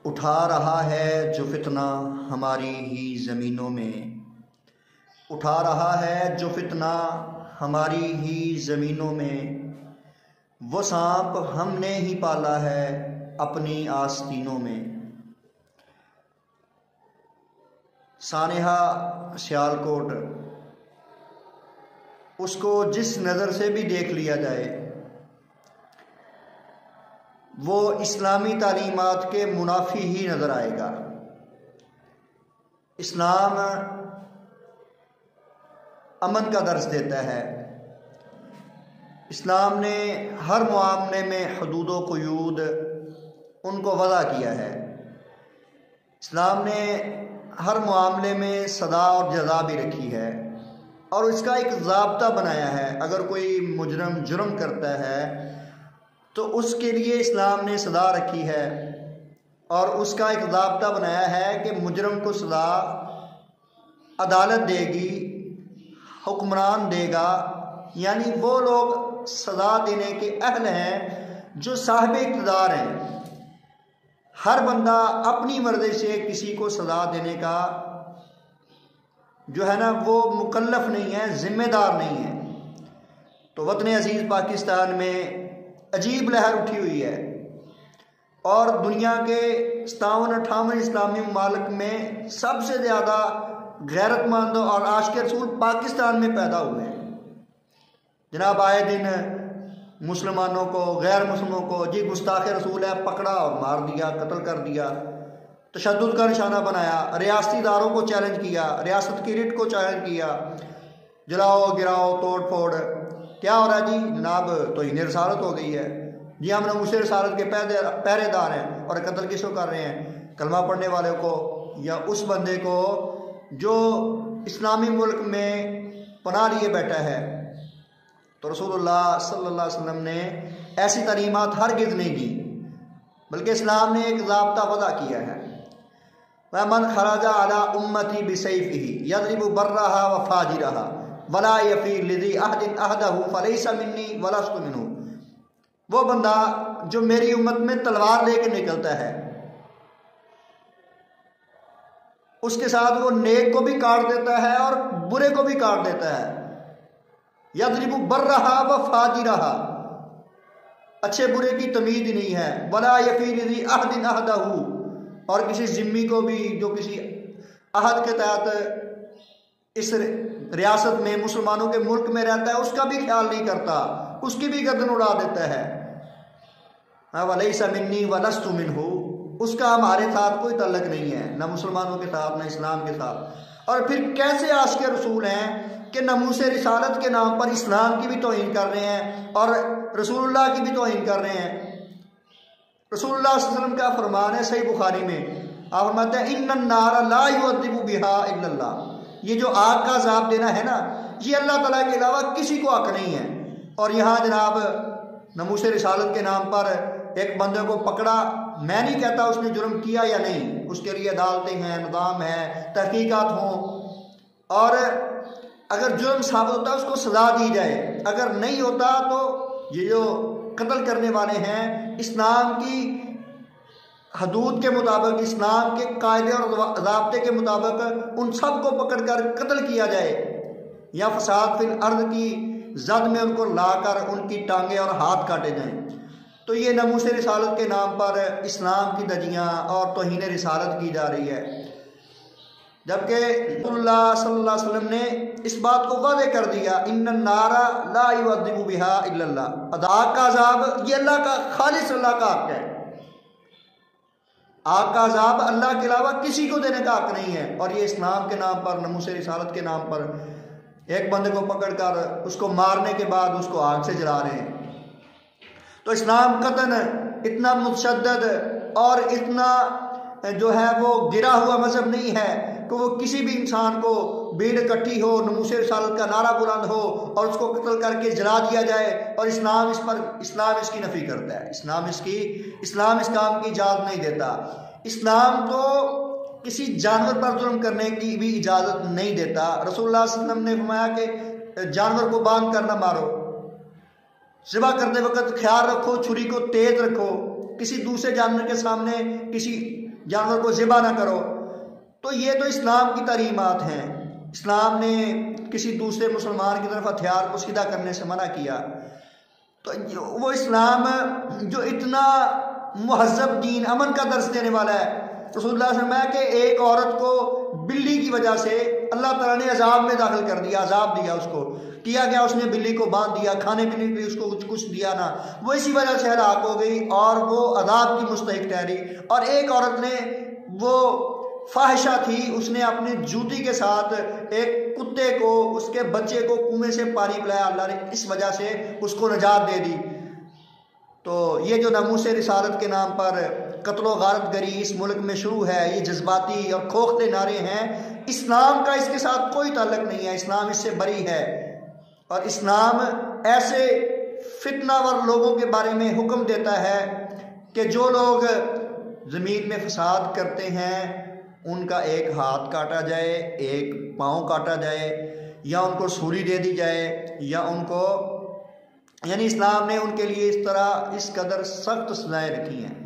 उठा रहा है जो फितना हमारी ही ज़मीनों में, उठा रहा है जो फितना हमारी ही ज़मीनों में। वो सांप हमने ही पाला है अपनी आस्तीनों में। सानेहा सियालकोट, उसको जिस नज़र से भी देख लिया जाए वो इस्लामी तालीमात के मुनाफी ही नज़र आएगा। इस्लाम अमन का दर्स देता है। इस्लाम ने हर मामले में हदूद व क़ुयूद उनको वज़ा किया है। इस्लाम ने हर मामले में सदा और जज़ा भी रखी है और इसका एक ज़ाब्ता बनाया है। अगर कोई मुजरम जुर्म करता है तो उसके लिए इस्लाम ने सज़ा रखी है और उसका एक ज़ाब्ता बनाया है कि मुजरम को सज़ा अदालत देगी, हुक्मरान देगा। यानी वो लोग सज़ा देने के अहल हैं जो साहिब इक़्तिदार हैं। हर बंदा अपनी मर्ज़ी से किसी को सज़ा देने का जो है ना वो मुकल्लफ नहीं है, ज़िम्मेदार नहीं है। तो वतन अज़ीज़ पाकिस्तान में अजीब लहर उठी हुई है और दुनिया के 57-58 इस्लामी ममालिक में सबसे ज़्यादा गैरतमंद और आशिक़ रसूल पाकिस्तान में पैदा हुए हैं। जनाब आए दिन मुसलमानों को, गैर मुस्लिमों को जी गुस्ताख़ रसूल है पकड़ा और मार दिया, कत्ल कर दिया, तशद्दुद का निशाना बनाया, रियासती इदारों को चैलेंज किया, रियासत की रिट को चैलेंज किया, जलाओ गिराओ तोड़ फोड़। क्या हो रहा है जी? जनाब तौहीन रिसालत हो गई है जी। हम नमूसे रिसालत के पहरेदार हैं और कत्ल किसको कर रहे हैं? कलमा पढ़ने वाले को या उस बंदे को जो इस्लामी मुल्क में पनाह लिए बैठा है। तो रसूलुल्लाह सल्लल्लाहु अलैहि वसल्लम ने ऐसी तालीमात हरगिज़ नहीं दी, बल्कि इस्लाम ने एक ज़ाब्ता वज़ा किया है। वह मन खराजा अला उम्मती बिसैफ़िही यज़रिबु बर्रहा व फाजिरहा वला यफ़ी लिज़ी अहदिन अहदहु फलैसा मिन्नी वलस्तु मिन्हु। वो बंदा जो मेरी उम्मत में तलवार लेके निकलता है उसके साथ वो नेक को भी काट देता है और बुरे को भी काट देता है। यज़रिबु बर्रहा व फाजिरहा, अच्छे बुरे की तमीज़ नहीं है। वला यफ़ी लिज़ी अहदिन अहदहु, और किसी जिम्मी को भी जो किसी अहद के तहत इस रियासत में मुसलमानों के मुल्क में रहता है उसका भी ख्याल नहीं करता, उसकी भी गर्दन उड़ा देता है। वलैसा मिन्नी वलस्तु मिन्हु, उसका हमारे साथ कोई तल्लक नहीं है, ना मुसलमानों के साथ ना इस्लाम के साथ। और फिर कैसे आशिक़ रसूल हैं कि नमूसे रिसालत के नाम पर इस्लाम की भी तौहीन कर रहे हैं और रसूलुल्लाह की भी तौहीन कर रहे हैं। रसूलुल्लाह सल्लल्लाहु अलैहि वसल्लम का फरमान है सही बुखारी में, आप फरमाते हैं इन्नन नारा ला युअद्दिबु बिहा इल्लल्लाह। ये जो आग का अज़ाब देना है ना, ये अल्लाह ताला के अलावा किसी को हक नहीं है। और यहाँ जनाब नमूसे रिसालत के नाम पर एक बंदे को पकड़ा, मैं नहीं कहता उसने जुर्म किया या नहीं, उसके लिए अदालतें हैं, निज़ाम है, तहकीकात हों, और अगर जुर्म साबित होता है उसको सज़ा दी जाए, अगर नहीं होता तो ये जो कत्ल करने वाले हैं इस्लाम की हदूद के मुताबिक, इस्लाम के कायदे और ज़ाब्ते के मुताबिक उन सब को पकड़ कर कत्ल किया जाए या फसाद फिल अर्द की जद में उनको लाकर उनकी टांगें और हाथ काटे जाएं। तो ये नमूसे रिसालत के नाम पर इस्लाम की दजियाँ और तौहीन रिसालत की जा रही है, जबकि रसूलुल्लाह सल्लल्लाहु अलैहि वसल्लम ने इस बात को वाज़ेह कर दिया इन्नन नारा ला युअद्दिबु बिहा इल्लल्लाह। आग का अज़ाब ये अल्लाह का, खालिस अल्लाह का हक है। आग का अज़ाब अल्लाह के अलावा किसी को देने का हक नहीं है। और ये इस्लाम के नाम पर, नमूसे रिसालत के नाम पर एक बंदे को पकड़कर उसको मारने के बाद उसको आग से जला रहे हैं। तो इस्लाम कतन इतना मुतशद्दद और इतना जो है वो गिरा हुआ मजहब नहीं है कि वो किसी भी इंसान को भीड़ इकट्ठी हो, नमूसे रिसालत का नारा बुलंद हो और उसको कत्ल करके जला दिया जाए। और इस्लाम इसकी नफ़ी करता है, इस्लाम इस काम की इजाज़त नहीं देता। इस्लाम तो किसी जानवर पर जुल्म करने की भी इजाज़त नहीं देता। रसूलुल्लाह सल्लल्लाहु अलैहि वसल्लम ने फरमाया कि जानवर को बांध कर न मारो, ज़िबा करते वक्त ख्याल रखो, छुरी को तेज रखो, किसी दूसरे जानवर के सामने किसी जानवर को ज़िबा ना करो। तो ये तो इस्लाम की तालीमात हैं। इस्लाम ने किसी दूसरे मुसलमान की तरफ हथियार को सीधा करने से मना किया। तो वो इस्लाम जो इतना मुहज़्ज़ब दीन, अमन का दर्स देने वाला है। रसूलुल्लाह सल्लल्लाहु अलैहि वसल्लम के एक औरत को बिल्ली की वजह से अल्लाह ताला ने अजाब में दाखिल कर दिया, अजाब दिया उसको। किया गया, उसने बिल्ली को बांध दिया, खाने पीने के लिए उसको कुछ दिया ना, वो इसी वजह से हलाक हो गई और वो अजाब की मुस्तहिक ठहरी। और एक औरत ने, वो फाहिशा थी, उसने अपने जूती के साथ एक कुत्ते को, उसके बच्चे को कुएं से पानी पिलाया, अल्लाह ने इस वजह से उसको नजात दे दी। तो ये जो नामूस रिसालत के नाम पर कत्लो गारतगरी इस मुल्क में शुरू है, ये जज्बाती और खोखले नारे हैं, इस्लाम का इसके साथ कोई ताल्लुक नहीं है। इस्लाम इससे बरी है और इस्लाम ऐसे फितनावर लोगों के बारे में हुक्म देता है कि जो लोग ज़मीन में फसाद करते हैं उनका एक हाथ काटा जाए, एक पाँव काटा जाए, या उनको सूली दे दी जाए, या उनको, यानी इस्लाम ने उनके लिए इस तरह इस कदर सख्त सज़ाएं रखी हैं।